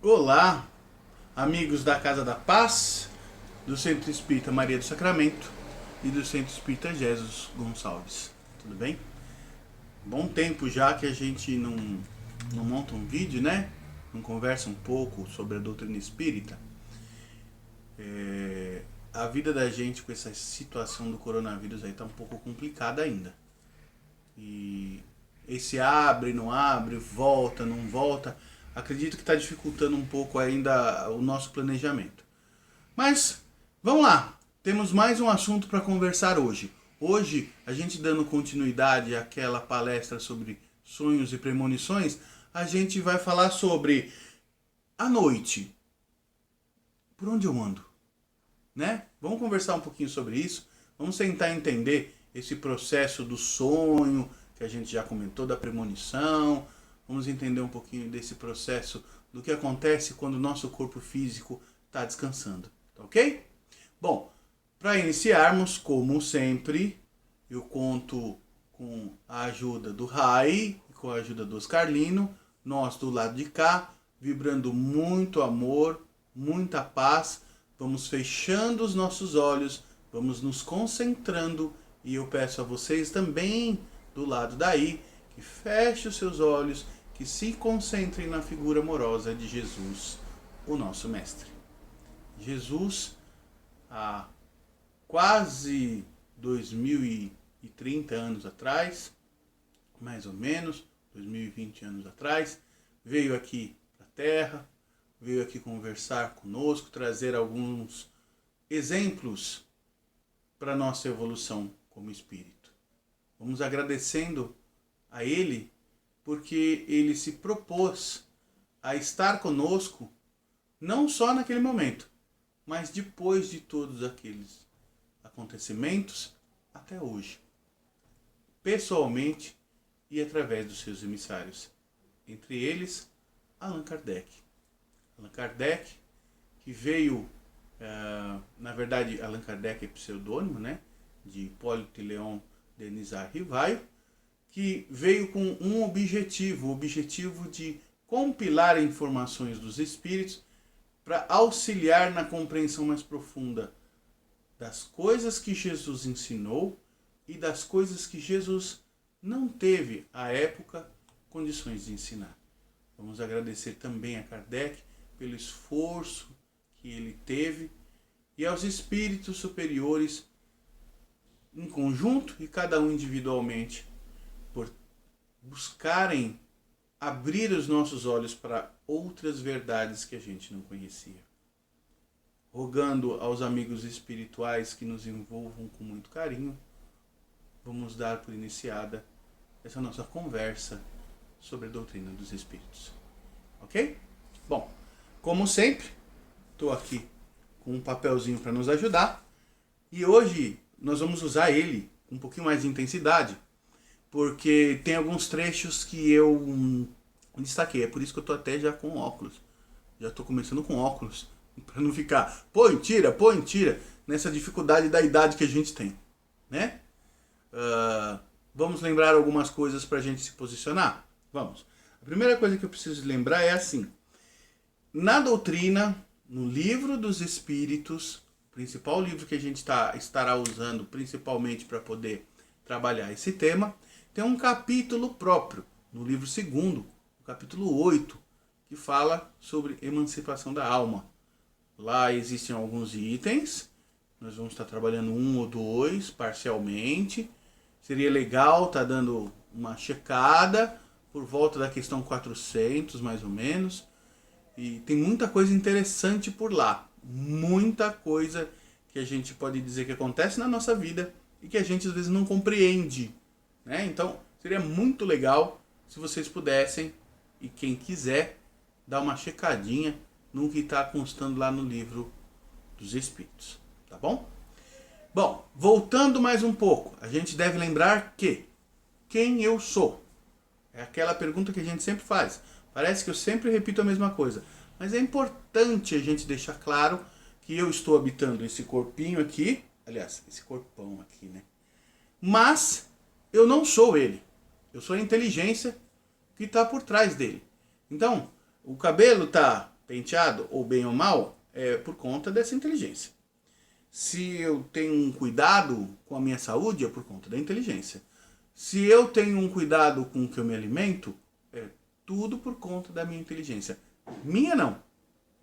Olá, amigos da Casa da Paz, do Centro Espírita Maria do Sacramento e do Centro Espírita Jesus Gonçalves. Tudo bem? Bom tempo já que a gente não monta um vídeo, né? Não conversa um pouco sobre a doutrina espírita. A vida da gente com essa situação do coronavírus aí tá um pouco complicada ainda. E esse abre, não abre, volta, não volta, acredito que está dificultando um pouco ainda o nosso planejamento. Mas vamos lá, temos mais um assunto para conversar hoje. Hoje, a gente dando continuidade àquela palestra sobre sonhos e premonições, a gente vai falar sobre a noite. Por onde eu ando? Né? Vamos conversar um pouquinho sobre isso. Vamos tentar entender esse processo do sonho, que a gente já comentou, da premonição. Vamos entender um pouquinho desse processo do que acontece quando o nosso corpo físico está descansando. Tá ok? Bom, para iniciarmos, como sempre, eu conto com a ajuda do Rai e com a ajuda do Oscarlino. Nós do lado de cá, vibrando muito amor, muita paz. Vamos fechando os nossos olhos, vamos nos concentrando e eu peço a vocês também do lado daí que fechem os seus olhos, que se concentrem na figura amorosa de Jesus, o nosso Mestre. Jesus, há quase 2030 anos atrás, mais ou menos, 2020 anos atrás, veio aqui para a Terra, veio aqui conversar conosco, trazer alguns exemplos para a nossa evolução como espírito. Vamos agradecendo a Ele porque Ele se propôs a estar conosco não só naquele momento, mas depois de todos aqueles acontecimentos até hoje, pessoalmente e através dos seus emissários, entre eles Allan Kardec. Allan Kardec, que veio, na verdade, Allan Kardec é pseudônimo, né, de Hipólito Léon Denisard Rivaio, que veio com um objetivo, o objetivo de compilar informações dos espíritos para auxiliar na compreensão mais profunda das coisas que Jesus ensinou e das coisas que Jesus não teve, à época, condições de ensinar. Vamos agradecer também a Kardec pelo esforço que ele teve e aos espíritos superiores em conjunto e cada um individualmente por buscarem abrir os nossos olhos para outras verdades que a gente não conhecia. Rogando aos amigos espirituais que nos envolvam com muito carinho, vamos dar por iniciada essa nossa conversa sobre a doutrina dos espíritos. Ok? Bom, como sempre, estou aqui com um papelzinho para nos ajudar e hoje nós vamos usar ele com um pouquinho mais de intensidade, porque tem alguns trechos que eu destaquei, é por isso que eu estou até já com óculos. Já estou começando com óculos, para não ficar põe, tira, nessa dificuldade da idade que a gente tem, né? Vamos lembrar algumas coisas para a gente se posicionar? Vamos. A primeira coisa que eu preciso lembrar é assim: na doutrina, no livro dos Espíritos, o principal livro que a gente estará usando principalmente para poder trabalhar esse tema, tem um capítulo próprio, no livro 2º, o capítulo 8, que fala sobre emancipação da alma. Lá existem alguns itens, nós vamos estar trabalhando um ou dois parcialmente. Seria legal estar dando uma checada por volta da questão 400, mais ou menos. E tem muita coisa interessante por lá. Muita coisa que a gente pode dizer que acontece na nossa vida e que a gente às vezes não compreende, né? Então, seria muito legal se vocês pudessem, e quem quiser, dar uma checadinha no que está constando lá no livro dos Espíritos. Tá bom? Bom, voltando mais um pouco, a gente deve lembrar que quem eu sou? É aquela pergunta que a gente sempre faz. Parece que eu sempre repito a mesma coisa, mas é importante a gente deixar claro que eu estou habitando esse corpinho aqui, aliás, esse corpão aqui, né? Mas eu não sou ele. Eu sou a inteligência que está por trás dele. Então, o cabelo está penteado, ou bem ou mal, é por conta dessa inteligência. Se eu tenho um cuidado com a minha saúde, é por conta da inteligência. Se eu tenho um cuidado com o que eu me alimento, é tudo por conta da minha inteligência. Minha não.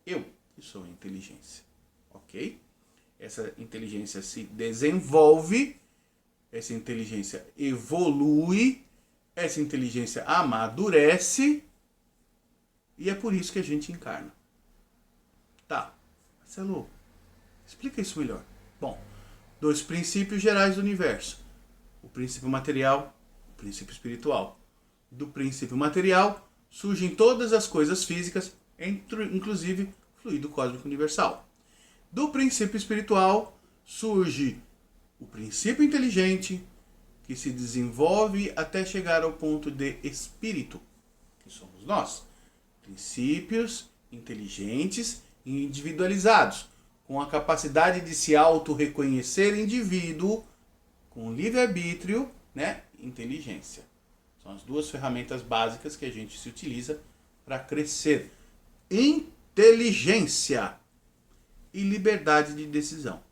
Eu que sou a inteligência. Ok? Essa inteligência se desenvolve, essa inteligência evolui, essa inteligência amadurece, e é por isso que a gente encarna. Tá, Marcelo, explica isso melhor. Bom, 2 princípios gerais do universo. O princípio material, o princípio espiritual. Do princípio material surgem todas as coisas físicas, inclusive fluido cósmico universal. Do princípio espiritual surge o princípio inteligente, que se desenvolve até chegar ao ponto de espírito, que somos nós. Princípios inteligentes e individualizados, com a capacidade de se auto-reconhecer indivíduo, com livre-arbítrio, né? Inteligência. São as 2 ferramentas básicas que a gente se utiliza para crescer. Inteligência e liberdade de decisão.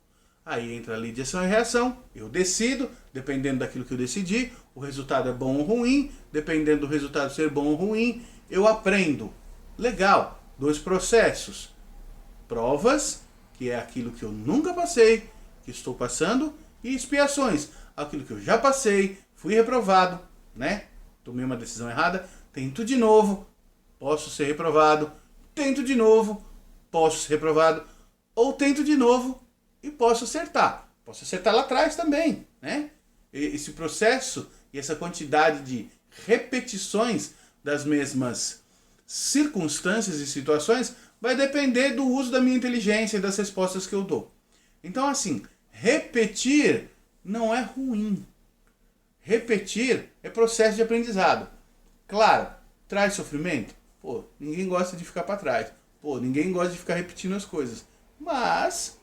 Aí entra a lei de ação e reação, eu decido, dependendo daquilo que eu decidi, o resultado é bom ou ruim, dependendo do resultado ser bom ou ruim, eu aprendo. Legal, 2 processos. Provas, que é aquilo que eu nunca passei, que estou passando, e expiações, aquilo que eu já passei, fui reprovado, né? Tomei uma decisão errada, tento de novo, posso ser reprovado, tento de novo, posso ser reprovado, ou tento de novo e posso acertar. Posso acertar lá atrás também, né? Esse processo e essa quantidade de repetições das mesmas circunstâncias e situações vai depender do uso da minha inteligência e das respostas que eu dou. Então, assim, repetir não é ruim. Repetir é processo de aprendizado. Claro, traz sofrimento. Pô, ninguém gosta de ficar para trás. Pô, ninguém gosta de ficar repetindo as coisas. Mas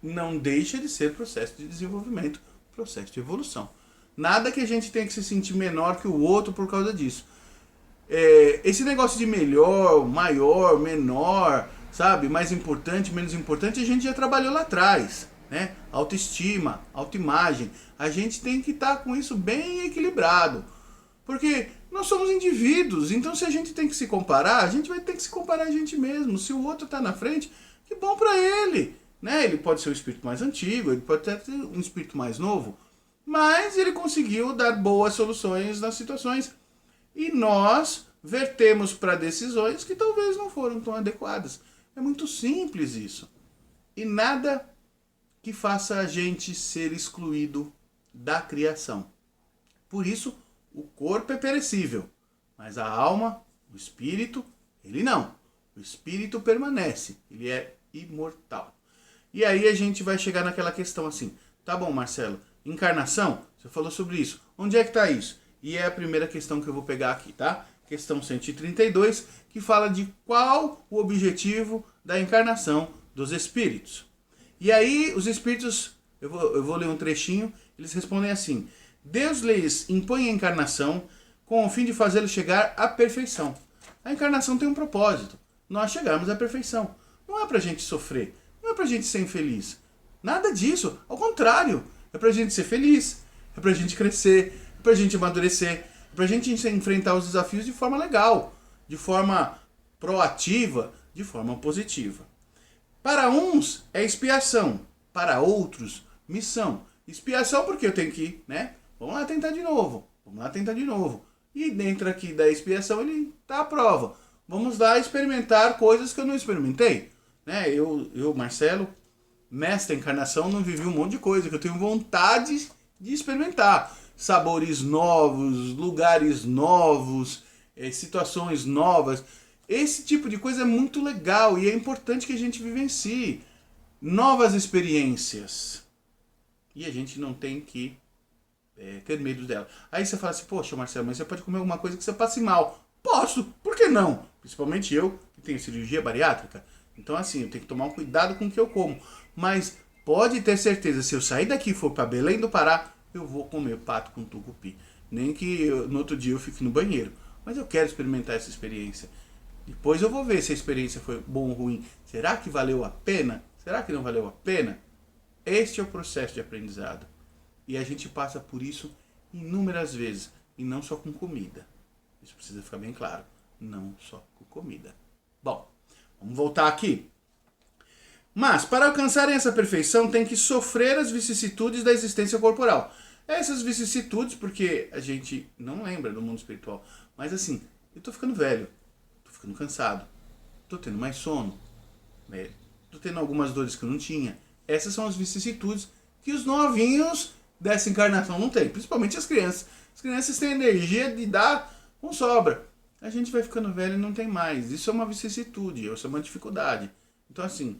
não deixa de ser processo de desenvolvimento, processo de evolução. Nada que a gente tenha que se sentir menor que o outro por causa disso. Esse negócio de melhor, maior, menor, sabe, mais importante, menos importante, a gente já trabalhou lá atrás, né? Autoestima, autoimagem. A gente tem que estar com isso bem equilibrado. Porque nós somos indivíduos, então se a gente tem que se comparar, a gente vai ter que se comparar a gente mesmo. Se o outro está na frente, que bom para ele, né? Ele pode ser um espírito mais antigo, ele pode ter um espírito mais novo, mas ele conseguiu dar boas soluções nas situações. E nós vertemos para decisões que talvez não foram tão adequadas. É muito simples isso. E nada que faça a gente ser excluído da criação. Por isso, o corpo é perecível, mas a alma, o espírito, ele não. O espírito permanece, ele é imortal. E aí a gente vai chegar naquela questão assim, tá bom, Marcelo, encarnação, você falou sobre isso, onde é que está isso? E é a primeira questão que eu vou pegar aqui, tá? Questão 132, que fala de qual o objetivo da encarnação dos espíritos. E aí os espíritos, eu vou ler um trechinho, eles respondem assim: Deus lhes impõe a encarnação com o fim de fazê-los chegar à perfeição. A encarnação tem um propósito, nós chegarmos à perfeição. Não é pra gente sofrer, não é pra gente ser infeliz. Nada disso, ao contrário, é pra gente ser feliz, é pra gente crescer, é pra gente amadurecer, é pra gente enfrentar os desafios de forma legal, de forma proativa, de forma positiva. Para uns é expiação, para outros missão. Expiação porque eu tenho que, né? Vamos lá tentar de novo, vamos lá tentar de novo. E dentro aqui da expiação ele tá à prova. Vamos lá experimentar coisas que eu não experimentei. Né? Eu, Marcelo, nesta encarnação não vivi um monte de coisa que eu tenho vontade de experimentar. Sabores novos, lugares novos, situações novas. Esse tipo de coisa é muito legal e é importante que a gente vivencie novas experiências. E a gente não tem que ter medo dela. Aí você fala assim, poxa, Marcelo, mas você pode comer alguma coisa que você passe mal. Posso, por que não? Principalmente eu, que tenho cirurgia bariátrica. Então assim, eu tenho que tomar um cuidado com o que eu como. Mas pode ter certeza, se eu sair daqui e for para Belém do Pará, eu vou comer pato com tucupi. Nem que no outro dia eu fique no banheiro. Mas eu quero experimentar essa experiência. Depois eu vou ver se a experiência foi boa ou ruim. Será que valeu a pena? Será que não valeu a pena? Este é o processo de aprendizado. E a gente passa por isso inúmeras vezes. E não só com comida. Isso precisa ficar bem claro. Não só com comida. Bom, vamos voltar aqui. Mas, para alcançarem essa perfeição, tem que sofrer as vicissitudes da existência corporal. Essas vicissitudes, porque a gente não lembra do mundo espiritual. Mas assim, eu tô ficando velho. Tô ficando cansado. Tô tendo mais sono. Tô tendo algumas dores que eu não tinha. Essas são as vicissitudes que os novinhos dessa encarnação não têm. Principalmente as crianças. As crianças têm energia de dar com sobra. A gente vai ficando velho e não tem mais. Isso é uma vicissitude. Isso é uma dificuldade. Então assim,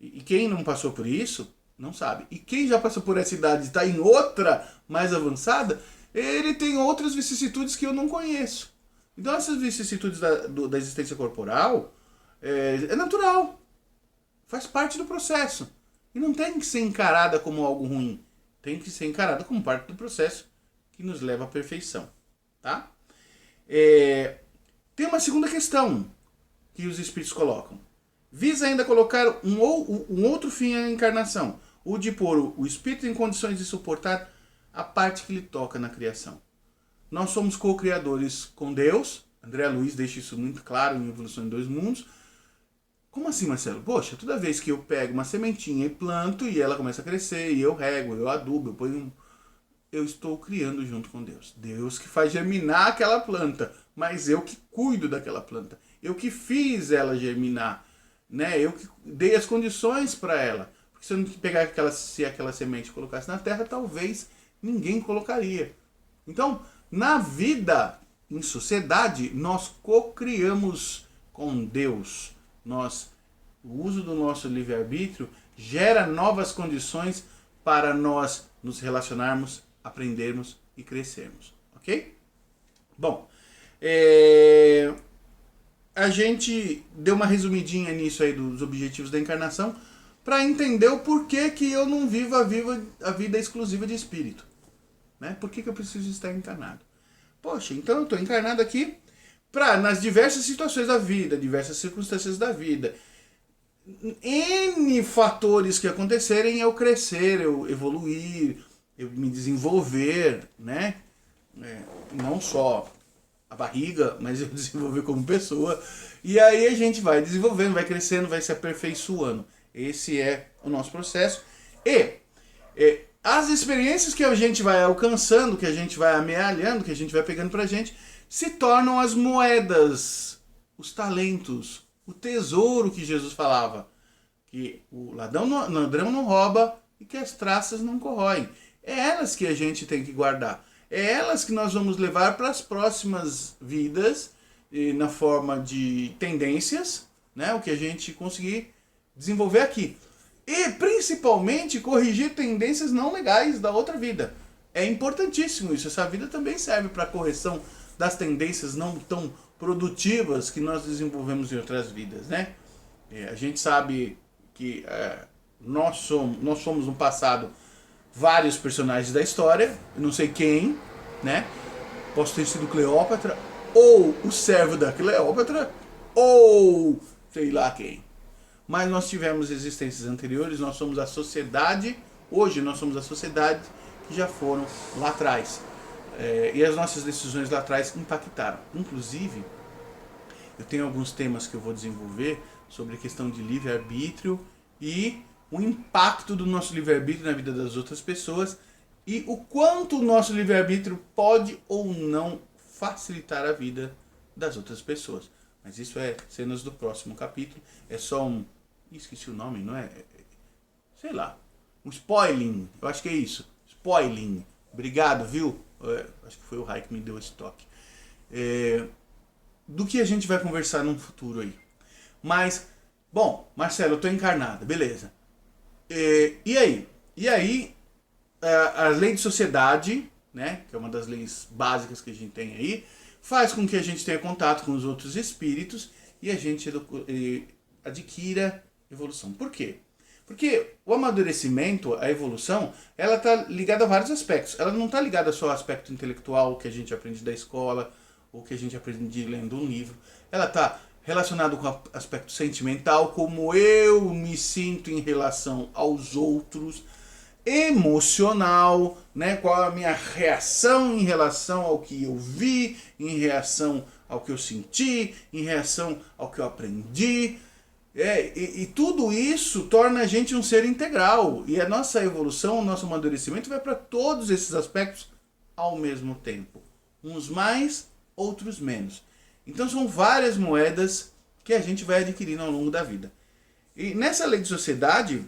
e quem não passou por isso, não sabe. E quem já passou por essa idade e está em outra mais avançada, ele tem outras vicissitudes que eu não conheço. Então essas vicissitudes da existência corporal é natural. Faz parte do processo. E não tem que ser encarada como algo ruim. Tem que ser encarada como parte do processo que nos leva à perfeição. Tá? Tem uma segunda questão que os espíritos colocam. Visa ainda colocar um outro fim à encarnação, o de pôr o espírito em condições de suportar a parte que lhe toca na criação. Nós somos co-criadores com Deus. André Luiz deixa isso muito claro em Evolução em Dois Mundos. Como assim, Marcelo? Poxa, toda vez que eu pego uma sementinha e planto e ela começa a crescer, e eu rego, eu adubo, eu estou criando junto com Deus. Deus que faz germinar aquela planta, mas eu que cuido daquela planta. Eu que fiz ela germinar. Né? Eu que dei as condições para ela. Porque se eu não pegar aquela semente e colocasse na terra, talvez ninguém colocaria. Então, na vida, em sociedade, nós co-criamos com Deus. O uso do nosso livre-arbítrio gera novas condições para nós nos relacionarmos, aprendermos e crescermos. Ok? Bom, a gente deu uma resumidinha nisso aí dos objetivos da encarnação para entender o porquê que eu não vivo a vida exclusiva de espírito. Né? Por que eu preciso estar encarnado? Poxa, então eu estou encarnado aqui para, nas diversas situações da vida, diversas circunstâncias da vida, N fatores que acontecerem, eu crescer, eu evoluir, eu me desenvolver, né? Não só a barriga, mas eu desenvolver como pessoa. E aí a gente vai desenvolvendo, vai crescendo, vai se aperfeiçoando. Esse é o nosso processo. E as experiências que a gente vai alcançando, que a gente vai amealhando, que a gente vai pegando pra gente, se tornam as moedas, os talentos, o tesouro que Jesus falava. Que o ladrão não rouba e que as traças não corroem. É elas que a gente tem que guardar. É elas que nós vamos levar para as próximas vidas, na forma de tendências, né? O que a gente conseguir desenvolver aqui. E, principalmente, corrigir tendências não legais da outra vida. É importantíssimo isso. Essa vida também serve para a correção das tendências não tão produtivas que nós desenvolvemos em outras vidas, né? A gente sabe que nós somos no passado vários personagens da história, eu não sei quem, né? Posso ter sido Cleópatra, ou o servo da Cleópatra, ou sei lá quem. Mas nós tivemos existências anteriores, nós somos a sociedade, hoje nós somos a sociedade que já foram lá atrás. E as nossas decisões lá atrás impactaram. Inclusive, eu tenho alguns temas que eu vou desenvolver sobre a questão de livre-arbítrio e o impacto do nosso livre-arbítrio na vida das outras pessoas e o quanto o nosso livre-arbítrio pode ou não facilitar a vida das outras pessoas. Mas isso é cenas do próximo capítulo. É só um... esqueci o nome, não é? Sei lá. Um spoiling. Eu acho que é isso. Spoiling. Obrigado, viu? Acho que foi o Rai que me deu esse toque. Do que a gente vai conversar no futuro aí. Mas, bom, Marcelo, eu tô encarnado, beleza. E aí? E aí, a lei de sociedade, né, que é uma das leis básicas que a gente tem aí, faz com que a gente tenha contato com os outros espíritos e a gente adquira evolução. Por quê? Porque o amadurecimento, a evolução, ela está ligada a vários aspectos. Ela não está ligada só ao aspecto intelectual que a gente aprende da escola ou que a gente aprende lendo um livro. Ela está relacionado com o aspecto sentimental, como eu me sinto em relação aos outros, emocional, né? Qual a minha reação em relação ao que eu vi, em reação ao que eu senti, em reação ao que eu aprendi. E tudo isso torna a gente um ser integral. E a nossa evolução, o nosso amadurecimento vai para todos esses aspectos ao mesmo tempo. Uns mais, outros menos. Então são várias moedas que a gente vai adquirindo ao longo da vida. E nessa lei de sociedade,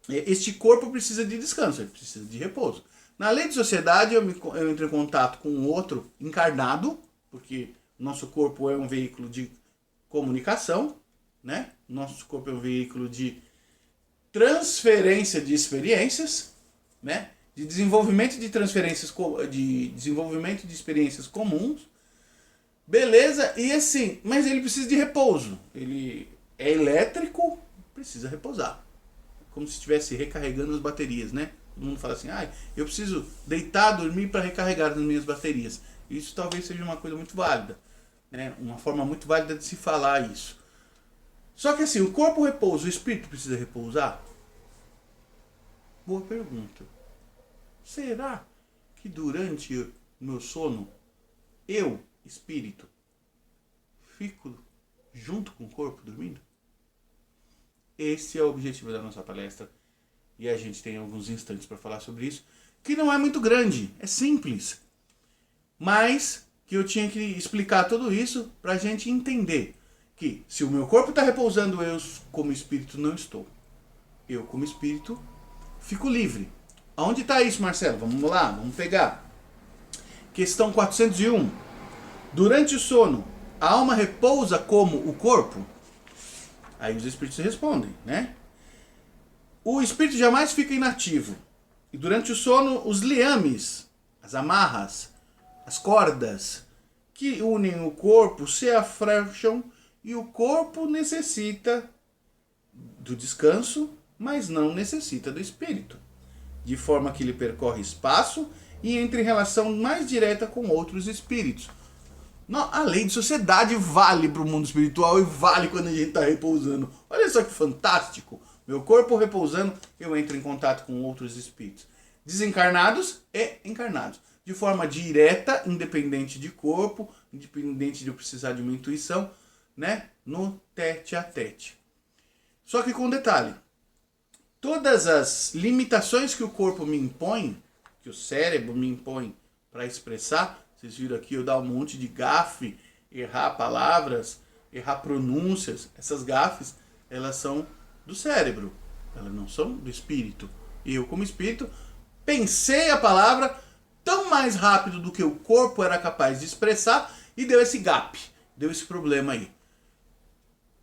este corpo precisa de descanso, ele precisa de repouso. Na lei de sociedade, eu entro em contato com o outro encarnado, porque nosso corpo é um veículo de comunicação, né? Nosso corpo é um veículo de transferência de experiências, né? De desenvolvimento de desenvolvimento de experiências comuns. Beleza, e assim, mas ele precisa de repouso. Ele é elétrico, precisa repousar. Como se estivesse recarregando as baterias, né? Todo mundo fala assim, eu preciso deitar, dormir para recarregar as minhas baterias. Isso talvez seja uma coisa muito válida, né? Uma forma muito válida de se falar isso. Só que assim, o corpo repousa, o espírito precisa repousar? Boa pergunta. Será que durante o meu sono, eu, espírito, fico junto com o corpo dormindo? Esse é o objetivo da nossa palestra. E a gente tem alguns instantes para falar sobre isso, que não é muito grande, é simples. Mas que eu tinha que explicar tudo isso para a gente entender que se o meu corpo está repousando, eu como espírito não estou. Eu como espírito fico livre. Aonde está isso, Marcelo? Vamos lá, vamos pegar. Questão 401. Durante o sono, a alma repousa como o corpo? Aí os espíritos respondem, né? O espírito jamais fica inativo. E durante o sono, os liames, as amarras, as cordas que unem o corpo se afrouxam e o corpo necessita do descanso, mas não necessita do espírito. De forma que ele percorre espaço e entra em relação mais direta com outros espíritos. A lei de sociedade vale para o mundo espiritual e vale quando a gente está repousando. Olha só que fantástico. Meu corpo repousando, eu entro em contato com outros espíritos. Desencarnados e encarnados. De forma direta, independente de corpo, independente de eu precisar de uma intuição, né? No tete a tete. Só que com um detalhe. Todas as limitações que o corpo me impõe, que o cérebro me impõe para expressar, vocês viram aqui eu dar um monte de gafe, errar palavras, errar pronúncias. Essas gafes, elas são do cérebro, elas não são do espírito. Eu, como espírito, pensei a palavra tão mais rápido do que o corpo era capaz de expressar e deu esse gap, deu esse problema aí.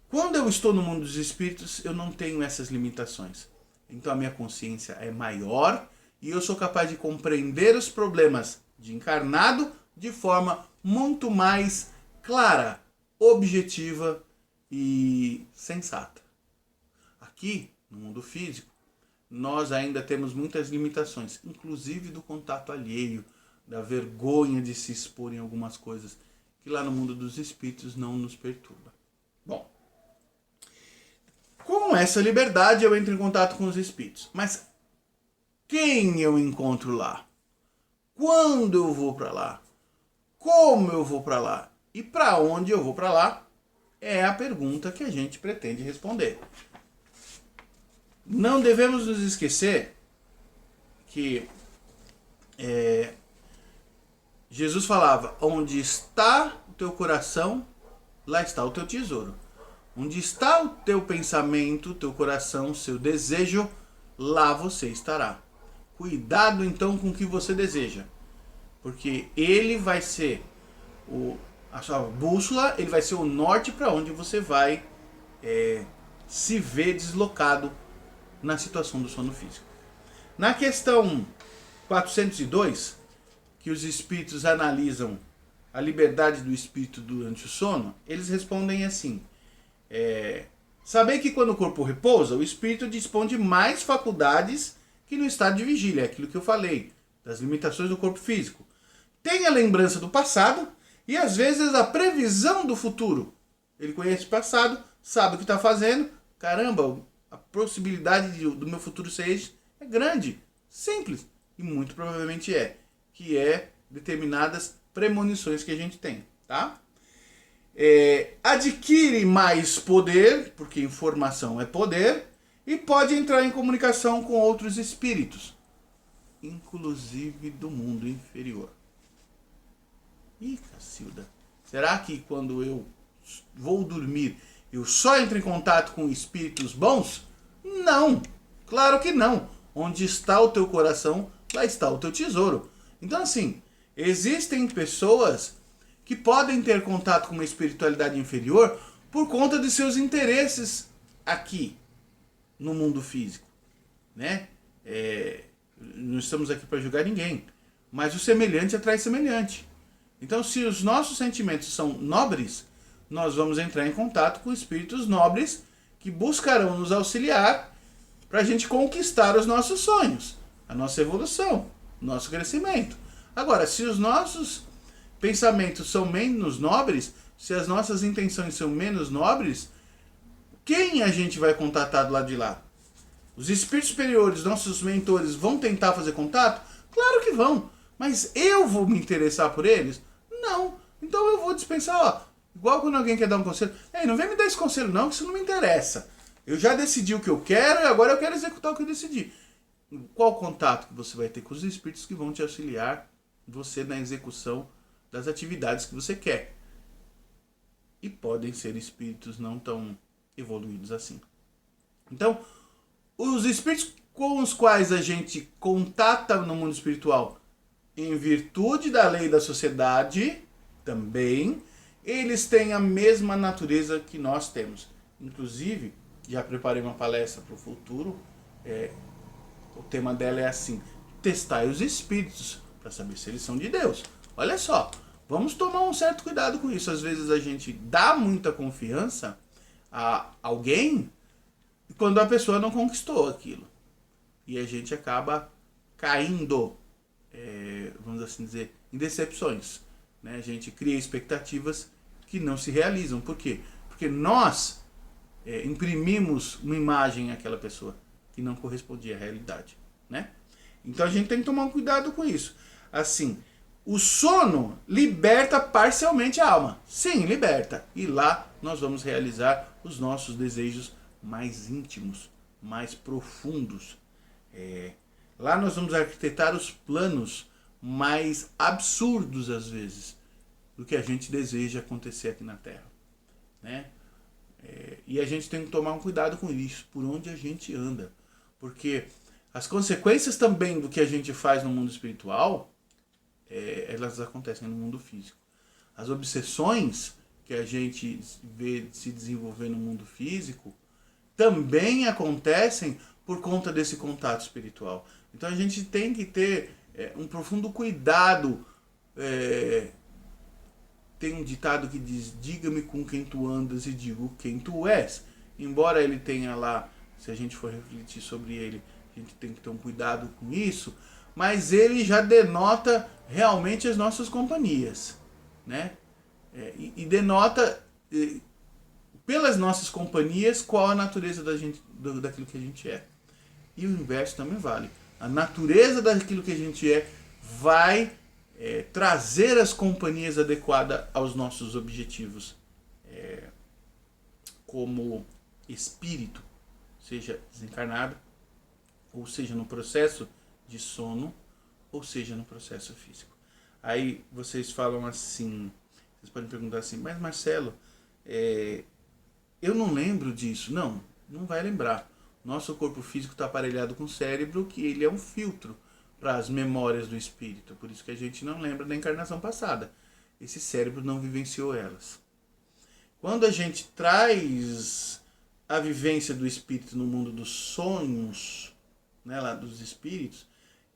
Quando eu estou no mundo dos espíritos, eu não tenho essas limitações. Então a minha consciência é maior e eu sou capaz de compreender os problemas de encarnado de forma muito mais clara, objetiva e sensata. Aqui, no mundo físico, nós ainda temos muitas limitações, inclusive do contato alheio, da vergonha de se expor em algumas coisas que lá no mundo dos espíritos não nos perturba. Bom, com essa liberdade eu entro em contato com os espíritos. Mas quem eu encontro lá? Quando eu vou para lá? Como eu vou para lá? E para onde eu vou para lá? É a pergunta que a gente pretende responder. Não devemos nos esquecer que Jesus falava, onde está o teu coração, lá está o teu tesouro. Onde está o teu pensamento, o teu coração, o seu desejo, lá você estará. Cuidado então com o que você deseja, porque ele vai ser a sua bússola, ele vai ser o norte para onde você vai se ver deslocado na situação do sono físico. Na questão 402, que os espíritos analisam a liberdade do espírito durante o sono, eles respondem assim: saber que quando o corpo repousa, o espírito dispõe de mais faculdades que no estado de vigília, é aquilo que eu falei, das limitações do corpo físico. Tem a lembrança do passado e às vezes a previsão do futuro. Ele conhece o passado, sabe o que está fazendo. Caramba, a possibilidade do meu futuro ser esse é grande, simples, e muito provavelmente que é determinadas premonições que a gente tem, tá? Adquire mais poder, porque informação é poder, e pode entrar em comunicação com outros espíritos, inclusive do mundo inferior. Ih, Cacilda, será que quando eu vou dormir eu só entro em contato com espíritos bons? Não, claro que não. Onde está o teu coração, lá está o teu tesouro. Então assim, existem pessoas que podem ter contato com uma espiritualidade inferior por conta de seus interesses aqui no mundo físico, né? Não estamos aqui para julgar ninguém, mas o semelhante atrai semelhante. Então, se os nossos sentimentos são nobres, nós vamos entrar em contato com espíritos nobres que buscarão nos auxiliar para a gente conquistar os nossos sonhos, a nossa evolução, nosso crescimento. Agora, se os nossos pensamentos são menos nobres, se as nossas intenções são menos nobres, quem a gente vai contatar do lado de lá? Os espíritos superiores, nossos mentores, vão tentar fazer contato? Claro que vão. Mas eu vou me interessar por eles? Não. Então eu vou dispensar, ó. Igual quando alguém quer dar um conselho. Ei, não vem me dar esse conselho não, que isso não me interessa. Eu já decidi o que eu quero e agora eu quero executar o que eu decidi. Qual contato que você vai ter com os espíritos que vão te auxiliar você na execução das atividades que você quer? E podem ser espíritos não tão evoluídos assim. Então, os espíritos com os quais a gente contata no mundo espiritual, em virtude da lei da sociedade, também, eles têm a mesma natureza que nós temos. Inclusive, já preparei uma palestra para o futuro, o tema dela é assim: testai os espíritos para saber se eles são de Deus. Olha só, vamos tomar um certo cuidado com isso. Às vezes a gente dá muita confiança a alguém quando a pessoa não conquistou aquilo. E a gente acaba caindo, vamos assim dizer, em decepções. Né? A gente cria expectativas que não se realizam. Por quê? Porque nós imprimimos uma imagem àquela pessoa que não correspondia à realidade. Né? Então a gente tem que tomar um cuidado com isso. Assim, o sono liberta parcialmente a alma. Sim, liberta. E lá nós vamos realizar os nossos desejos mais íntimos, mais profundos. Lá nós vamos arquitetar os planos mais absurdos, às vezes, do que a gente deseja acontecer aqui na Terra. Né? E a gente tem que tomar um cuidado com isso, por onde a gente anda. Porque as consequências também do que a gente faz no mundo espiritual, elas acontecem no mundo físico. As obsessões que a gente vê se desenvolver no mundo físico também acontecem por conta desse contato espiritual. Então a gente tem que ter um profundo cuidado. Tem um ditado que diz: diga-me com quem tu andas e digo quem tu és. Embora ele tenha lá, se a gente for refletir sobre ele, a gente tem que ter um cuidado com isso, mas ele já denota realmente as nossas companhias, né? E denota pelas nossas companhias qual a natureza daquilo que a gente é. E o inverso também vale. A natureza daquilo que a gente vai trazer as companhias adequadas aos nossos objetivos como espírito, seja desencarnado, ou seja no processo de sono, ou seja no processo físico. Aí vocês falam assim, vocês podem perguntar assim: mas Marcelo, eu não lembro disso. Não, não vai lembrar. Nosso corpo físico está aparelhado com o cérebro, que ele é um filtro para as memórias do espírito. Por isso que a gente não lembra da encarnação passada. Esse cérebro não vivenciou elas. Quando a gente traz a vivência do espírito no mundo dos sonhos, né, lá dos espíritos,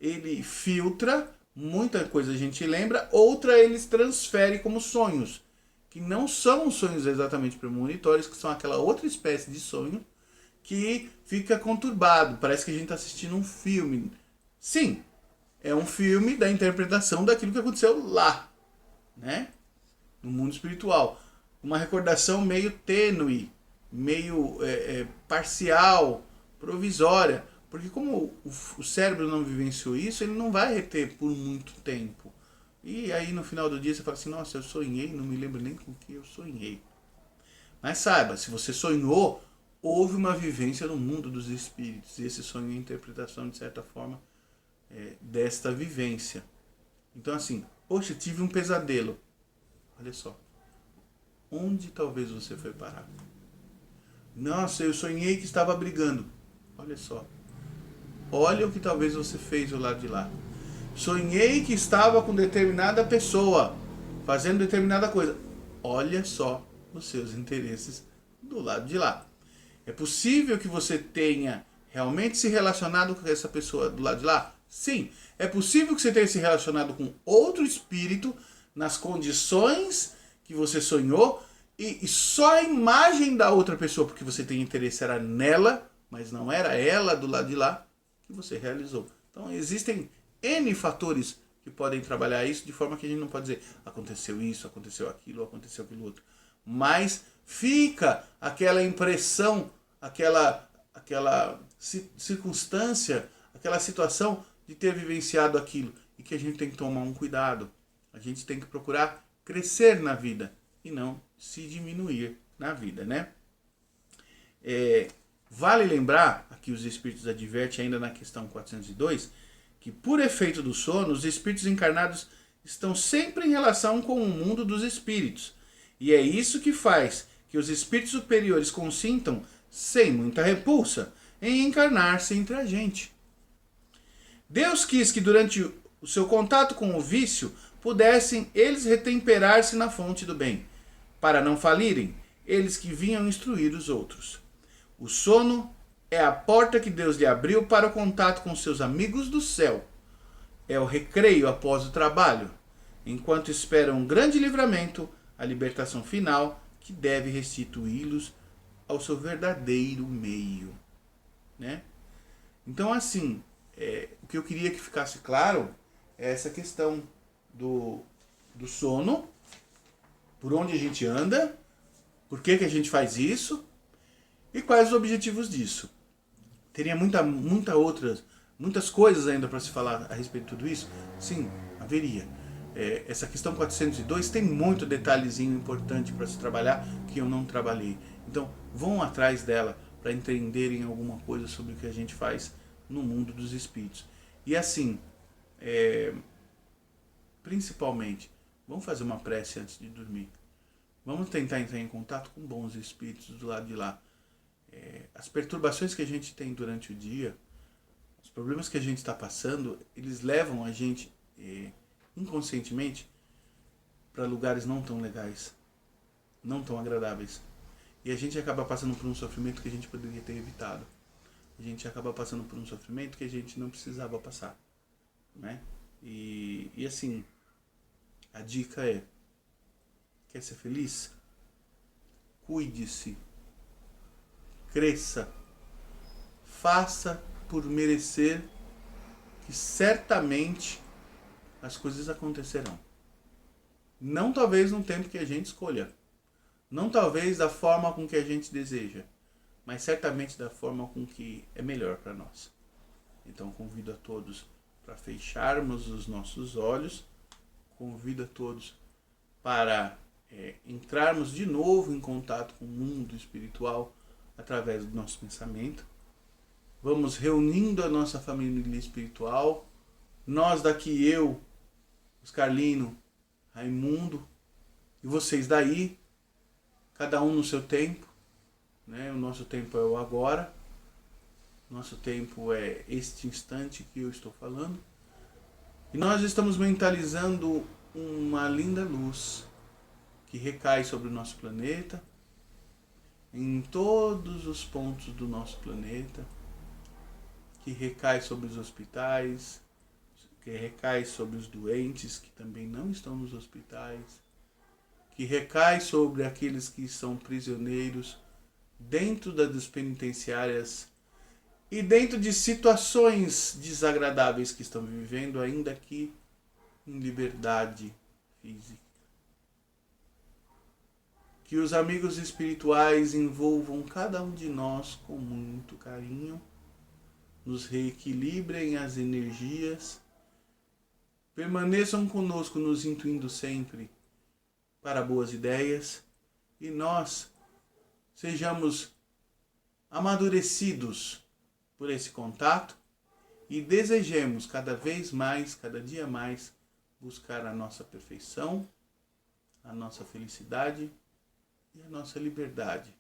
ele filtra, muita coisa a gente lembra, outra ele transfere como sonhos, que não são sonhos exatamente premonitórios, que são aquela outra espécie de sonho que fica conturbado, parece que a gente está assistindo um filme. Sim, é um filme da interpretação daquilo que aconteceu lá, né? No mundo espiritual. uma recordação meio tênue, meio parcial, provisória. Porque como o cérebro não vivenciou isso, ele não vai reter por muito tempo. E aí no final do dia você fala assim, nossa, eu sonhei, não me lembro nem com o que eu sonhei. Mas saiba, se você sonhou, houve uma vivência no mundo dos espíritos. E esse sonho é a interpretação, de certa forma, desta vivência. Então assim, poxa, tive um pesadelo. Olha só. Onde talvez você foi parar? Nossa, eu sonhei que estava brigando. Olha só. Olha o que talvez você fez do lado de lá. Sonhei que estava com determinada pessoa, fazendo determinada coisa. Olha só os seus interesses do lado de lá. É possível que você tenha realmente se relacionado com essa pessoa do lado de lá? Sim. É possível que você tenha se relacionado com outro espírito nas condições que você sonhou e só a imagem da outra pessoa, porque você tem interesse, era nela, mas não era ela do lado de lá, que você realizou. Então existem N fatores que podem trabalhar isso, de forma que a gente não pode dizer aconteceu isso, aconteceu aquilo outro. Mas fica aquela impressão, aquela circunstância, aquela situação de ter vivenciado aquilo e que a gente tem que tomar um cuidado. A gente tem que procurar crescer na vida e não se diminuir na vida, né? Vale lembrar, aqui os espíritos advertem ainda na questão 402, que por efeito do sono, os espíritos encarnados estão sempre em relação com o mundo dos espíritos. E é isso que faz que os espíritos superiores consintam, sem muita repulsa, em encarnar-se entre a gente. Deus quis que durante o seu contato com o vício, pudessem eles retemperar-se na fonte do bem, para não falirem, eles que vinham instruir os outros. O sono é a porta que Deus lhe abriu para o contato com seus amigos do céu. É o recreio após o trabalho, enquanto esperam um grande livramento, a libertação final, que deve restituí-los ao seu verdadeiro meio. Né? Então, assim, o que eu queria que ficasse claro é essa questão do sono, por onde a gente anda, por que a gente faz isso e quais os objetivos disso. Teria muitas coisas ainda para se falar a respeito de tudo isso? Sim, haveria. Essa questão 402 tem muito detalhezinho importante para se trabalhar que eu não trabalhei. Então, vão atrás dela para entenderem alguma coisa sobre o que a gente faz no mundo dos espíritos. E assim, principalmente, vamos fazer uma prece antes de dormir. Vamos tentar entrar em contato com bons espíritos do lado de lá. As perturbações que a gente tem durante o dia, os problemas que a gente está passando, eles levam a gente inconscientemente para lugares não tão legais, não tão agradáveis. E a gente acaba passando por um sofrimento que a gente poderia ter evitado. A gente acaba passando por um sofrimento que a gente não precisava passar. Né? E assim, a dica é: quer ser feliz? Cuide-se. Cresça. Faça por merecer, que certamente as coisas acontecerão. Não talvez no tempo que a gente escolha. Não talvez da forma com que a gente deseja. Mas certamente da forma com que é melhor para nós. Então convido a todos para fecharmos os nossos olhos. Convido a todos para entrarmos de novo em contato com o mundo espiritual através do nosso pensamento. Vamos reunindo a nossa família espiritual. Nós daqui, eu, Oscarlino, Raimundo, e vocês daí, cada um no seu tempo. Né? O nosso tempo é o agora. Nosso tempo é este instante que eu estou falando. E nós estamos mentalizando uma linda luz que recai sobre o nosso planeta, em todos os pontos do nosso planeta, que recai sobre os hospitais, que recai sobre os doentes que também não estão nos hospitais, que recai sobre aqueles que são prisioneiros dentro das penitenciárias e dentro de situações desagradáveis que estão vivendo, ainda aqui em liberdade física. Que os amigos espirituais envolvam cada um de nós com muito carinho, nos reequilibrem as energias, permaneçam conosco nos intuindo sempre para boas ideias e nós sejamos amadurecidos por esse contato e desejemos cada vez mais, cada dia mais, buscar a nossa perfeição, a nossa felicidade e a nossa liberdade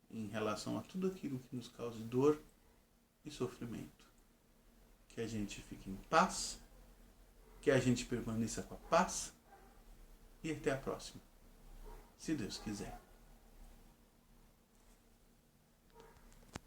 em relação a tudo aquilo que nos cause dor e sofrimento. Que a gente fique em paz, que a gente permaneça com a paz e até a próxima, se Deus quiser.